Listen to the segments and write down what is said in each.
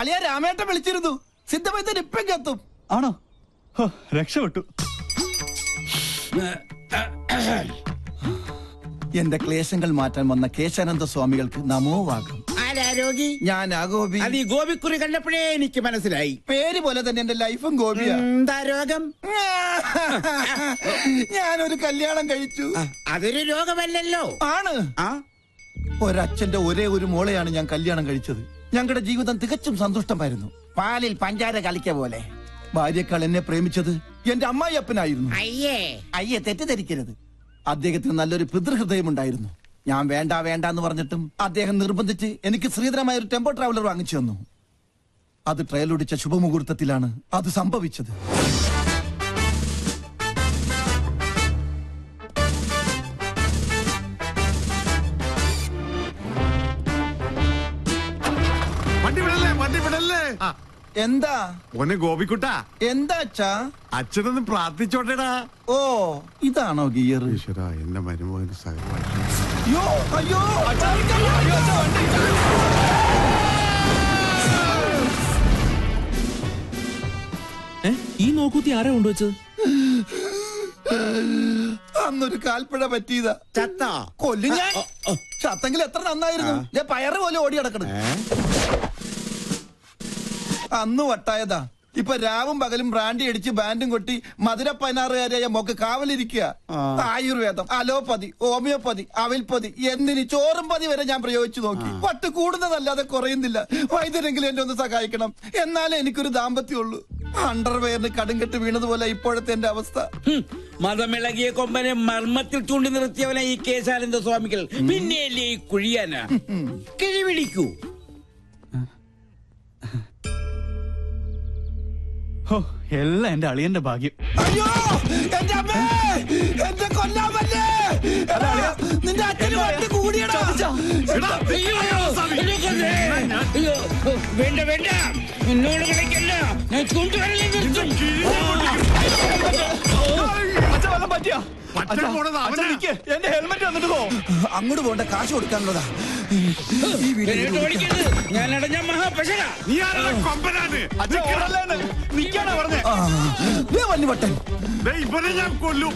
അളിയ രാമേട്ടൻ വിളിച്ചിരുന്നു. സിദ്ധമൈത്തൻ ഇപ്പം എത്തും. ആണോ? രക്ഷപ്പെട്ടു. എന്റെ ക്ലേശങ്ങൾ മാറ്റാൻ വന്ന കേശാനന്ദ സ്വാമികൾക്ക് നമോവാകം. ഞാൻ ഗോപി. അത് ഈ ഗോപിക്കുറി കണ്ടപ്പോഴേ എനിക്ക് മനസ്സിലായി. പേര് പോലെ തന്നെ എന്റെ ലൈഫും ഗോപിയാ. എന്താ രോഗം? ഞാനൊരു കല്യാണം കഴിച്ചു. അതൊരു രോഗമല്ലല്ലോ. ആണ്. ഒരച്ഛന്റെ ഒരേ ഒരു മോളെയാണ് ഞാൻ കല്യാണം കഴിച്ചത്. ഞങ്ങളുടെ ജീവിതം തികച്ചും സന്തുഷ്ടമായിരുന്നു. പാലിൽ പഞ്ചാര കളിക്ക പോലെ. ഭാര്യക്കാൾ എന്നെ പ്രേമിച്ചത് എന്റെ അമ്മായിയപ്പനായിരുന്നു. അയ്യേ തെറ്റിദ്ധരിക്കരുത്. അദ്ദേഹത്തിന് നല്ലൊരു പിതൃഹൃദയമുണ്ടായിരുന്നു. ഞാൻ വേണ്ട വേണ്ട എന്ന് പറഞ്ഞിട്ടും അദ്ദേഹം നിർബന്ധിച്ച് എനിക്ക് ശ്രീധരമായ ഒരു ടെമ്പോ ട്രാവലർ വാങ്ങിച്ചു തന്നു. അത് ട്രയലൊടിച്ച ശുഭമുഹൂർത്തത്തിലാണ് അത് സംഭവിച്ചത്. എന്താ മോനെ ഗോപിക്കുട്ട? എന്താ അച്ഛാ? അച്ഛനൊന്ന് പ്രാർത്ഥിച്ചോട്ടേടാ. ഓ ഇതാണോ ഗിയർ? ഈശ്വരാ, എന്റെ മരുമകന് സഹപാഠി. അയ്യോ അയ്യോ ഈ നോക്കൂത്തി ആരാ കൊണ്ടുവച്ചത്? അന്നൊരു കാൽപ്പഴ പറ്റിയതാ. ചത്ത കൊല്ലു ഞാൻ. ചത്തെങ്കിൽ എത്ര നന്നായിരുന്നു. ഞാൻ പയറ് പോലെ ഓടി കിടക്കണം. അന്ന് വട്ടായതാ. ഇപ്പൊ രാവും പകലും ബ്രാൻഡി അടിച്ച് ബാൻഡും കൊട്ടി മധുര 16-കാരിയായ മോക്ക് കാവലിരിക്കുക. ആയുർവേദം, അലോപ്പതി, ഹോമിയോപ്പതി, അവിൽപ്പതി എന്തിന് ചോറും പതി വരെ ഞാൻ പ്രയോഗിച്ചു നോക്കി. വട്ട് കൂടുന്നതല്ലാതെ കുറയുന്നില്ല. വൈദ്യരെങ്കിലും എന്നെ ഒന്ന് സഹായിക്കണം. എന്നാലേ എനിക്കൊരു ദാമ്പത്യമുള്ളൂ. അണ്ടർവെയറിന് കടുങ്കെട്ട് വീണതുപോലെ ഇപ്പോഴത്തെ എന്റെ അവസ്ഥ. മതമിളകിയ കൊമ്പനെ മർമ്മത്തിൽ ചൂണ്ടി നിർത്തിയവനെ ഈ കേശാനന്ദ സ്വാമികൾ. പിന്നെയല്ലേ ഈ കുഴിയാനാ കിഴിവിളിക്കൂ. എല്ലാം എന്റെ അളിയന്റെ ഭാഗ്യം. അയ്യോ എന്റെ അമ്മേ, എന്റെ കൊല്ലാമല്ലേ. നിന്റെ അച്ഛന് വണ്ടി കൂടിയടാ. വേണ്ട വേണ്ട, എന്നോട് കളിക്കല്ല. ഞാൻ കൊണ്ടുവരല്ലേ നിർത്തും. എന്റെ ഹെൽമെറ്റ് വന്നിട്ട് പോ. അങ്ങോട്ട് പോണ്ട, കാശ് കൊടുക്കാനുള്ളതാ. ഞാൻ അടഞ്ഞ മഹാപശക. വല്ലുവട്ടൻ ഇവനെ ഞാൻ കൊല്ലും.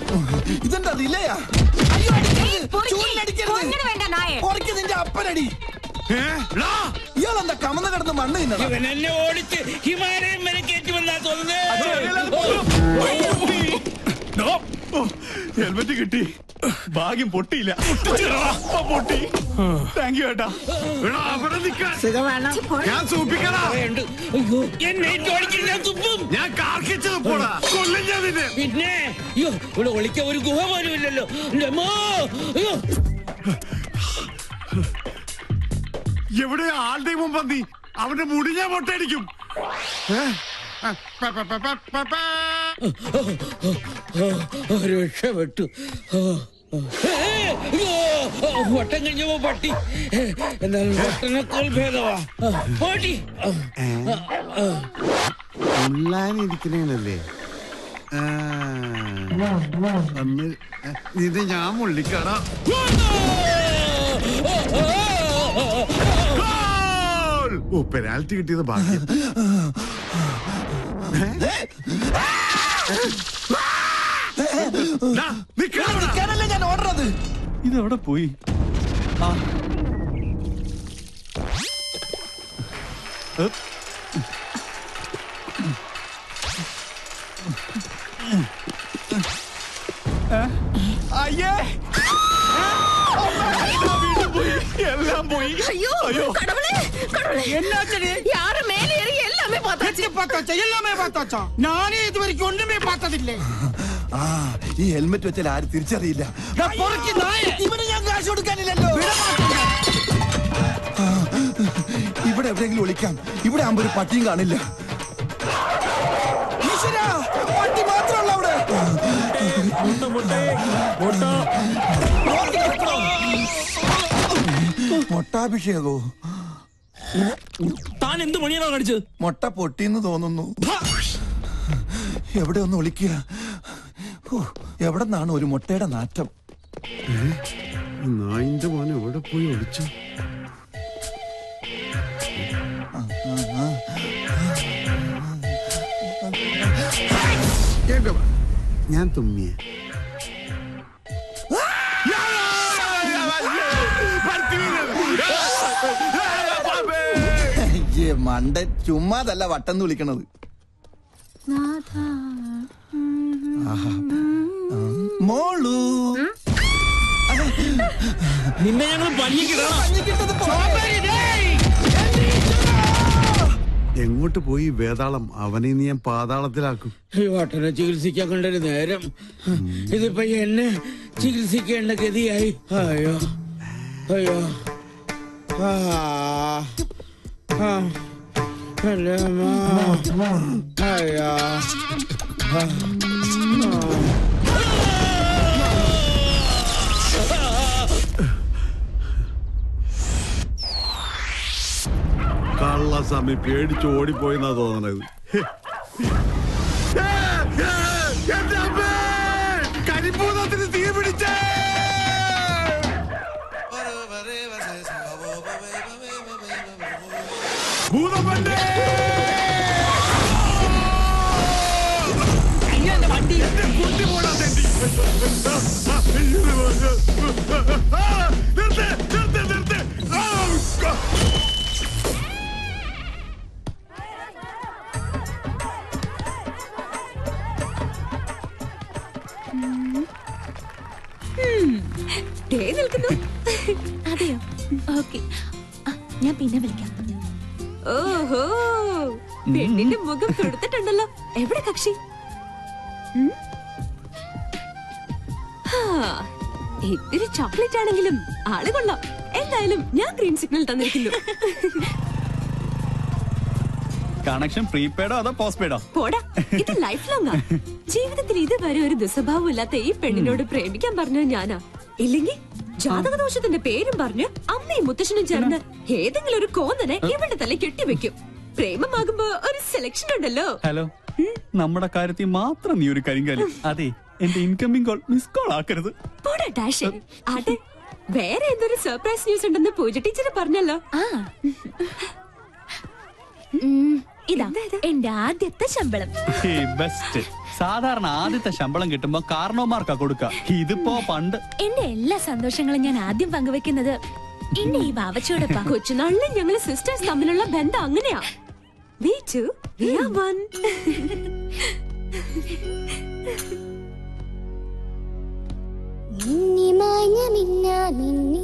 ഇതെന്താ ഇല്ലയാ? നിന്റെ അപ്പനടി. ഇയാളെന്താ കമന്ന് കിടന്ന് മണ്ണ് തിന്നണം. ഇവൻ എന്നെ ഓടിച്ച് ഹിമാലയം വരെ കയറ്റുമെന്നാ തോന്നുന്നത്. ഹെൽമെറ്റ് കിട്ടി. ഭാഗ്യം പൊട്ടിയില്ല. പൊട്ടി. താങ്ക് യു ഏട്ടാ. ഞാൻ സൂപ്പിക്കടാ. എന്നെ ഓടിച്ചിട്ട് ഞാൻ തുപ്പും. ഞാൻ കാർക്കിച്ചത് പോടാ. കൊല്ലും ഞാൻ നിന്നെ. പിന്നെ അയ്യോ, ഇവിടെ ഒളിക്കാൻ ഒരു ഗുഹ പോലും ഇല്ലല്ലോ. എവിടെ ആളുടെ മുമ്പന്തി അവന്റെ മുടി ഞാൻ പൊട്ടടിക്കും. രക്ഷപ്പെട്ടു. വട്ടം കഴിഞ്ഞപ്പോ പട്ടി. എന്നാലും വട്ടനേക്കാൾ ഭേദവാ പട്ടി. ഉള്ളാനിരിക്കണേനല്ലേ അന്ന് ഇത് ഞാൻ മുള്ളിക്കാടാ. ഓ, പെനാൽറ്റി കിട്ടിയത് ഭാഗ്യം. ഞാൻ ഓടുന്നത്. ഇതെവിടെ പോയി? അയ്യേ, எல்லாம் போய். ஐயோ கடவுளே கடவுளே, என்னாச்சு? யாரு மேல ஏறி எல்லாமே பார்த்தாச்சு. எல்லாமே பார்த்தாச்சா? நானே இது வரைக்கும் ஒண்ணுமே பார்த்ததில்லை. ഈ ഹെൽമെറ്റ് വെച്ചാൽ ആരും തിരിച്ചറിയില്ല. ഇവന് ഞാൻ കാശ് കൊടുക്കാനില്ലല്ലോ. ഇവിടെ എവിടെയെങ്കിലും ഒളിക്കാം. ഇവിടെ ആകുമ്പോ ഒരു പട്ടിയും കാണില്ല. പട്ടി മാത്രമല്ല അവിടെ. മൊട്ടാഭിഷേകോ? താൻ എന്ത് മണിയാണോ കാണിച്ചത്? മൊട്ട പൊട്ടിന്ന് തോന്നുന്നു. എവിടെ ഒന്ന് ഒളിക്കുക. എവിടെ നിന്നാണ് ഒരു മുട്ടയുടെ നാറ്റം? നായിന്റെ മോനെ എവിടെ പോയി ഒളിച്ചു? ഞാൻ തുമ്മിയ മണ്ട ചുമ്മാതല്ല വട്ടം വിളിക്കണത്. മോളു നിന്നെ ഞങ്ങൾ എങ്ങോട്ട് പോയി വേതാളം? അവനെ നീ ഞാൻ പാതാളത്തിലാക്കും. ഈ വട്ടനെ ചികിത്സിക്കാൻ കണ്ടൊരു നേരം ഇതിപ്പോ എന്നെ ചികിത്സിക്കേണ്ട ഗതിയായി. അയ്യോ അയ്യോ അയ്യോ കള്ളസ്വാമി പേടിച്ച് ഓടിപ്പോയെന്നാ തോന്നണത്. കരിപ്പൂതത്തിന് തീ പിടിച്ചേ. ഭൂതമണ്ടേ കുട്ടി പോടാ തെണ്ടി. നിർത്ത് നിർത്ത് നിർത്ത്. അതെയോ? ഓക്കെ, ഞാൻ പിന്നെ വിളിക്കാം. ഓഹോ, പെണ്ണിന്റെ മുഖം കൊടുത്തിട്ടുണ്ടല്ലോ. എവിടെ കക്ഷി? ഇത്തിരി ചോക്ലേറ്റ് ആണെങ്കിലും ആള് കൊള്ളാം. എന്തായാലും ഞാൻ ഗ്രീൻ സിഗ്നൽ തന്നിരിക്കുന്നു. കണക്ഷൻ പ്രീപെയ്ഡോ അതോ പോസ്റ്റ് പെയ്ഡോ? പോടാ, ഇത് ലൈഫ് ലോങ്ങാ. ജീവിതത്തിൽ ഇതുവരെ ഒരു ദുസ്വഭാവം ഇല്ലാത്ത ഈ പെണ്ണിനോട് പ്രേമിക്കാൻ പറഞ്ഞത് ഞാനാ. ഇല്ലെങ്കിൽ ജാതകദോഷത്തിന്റെ പേരും പറഞ്ഞ് അമ്മയും മുത്തശ്ശനും ചേർന്ന് ഏതെങ്കിലും ഒരു കോന്നനെ ഇവളുടെ തല കെട്ടിവെക്കും. പ്രേമമാകുമ്പോ ഒരു സെലക്ഷൻ ഉണ്ടല്ലോ. ഹലോ, നമ്മുടെ കാര്യത്തിൽ മാത്രം നീ ഒരു കരിങ്കാലി. അതെ, എന്റെ ഇൻകമിംഗ് കോൾ മിസ് കോൾ ആക്കരുത്. പോടാ ഡാഷ്. ആട്ടെ, വേറെ എന്തൊരു സർപ്രൈസ് ന്യൂസ് ഉണ്ടെന്ന് പൂജ ടീച്ചർ പറഞ്ഞല്ലോ. ഇതാ എന്റെ ആദ്യത്തെ ശമ്പളം. ബെസ്റ്റ്. സാധാരണ ആദ്യത്തെ ശമ്പളം കിട്ടുമ്പോ കാരണവന്മാർക്കാ കൊടുക്ക. ഇതിപ്പോ പണ്ട്. എന്റെ എല്ലാ സന്തോഷങ്ങളും ഞാൻ ആദ്യം പങ്കുവെക്കുന്നത് എന്റെ ഈ ബാവച്ചോടൊപ്പം. കൊച്ചുനാളിലെ ഞങ്ങള് സിസ്റ്റേഴ്സ് തമ്മിലുള്ള ബന്ധം അങ്ങനെയാ. We two, we are one. മിന്നി മാഞ്ഞ മിന്നാമിന്നി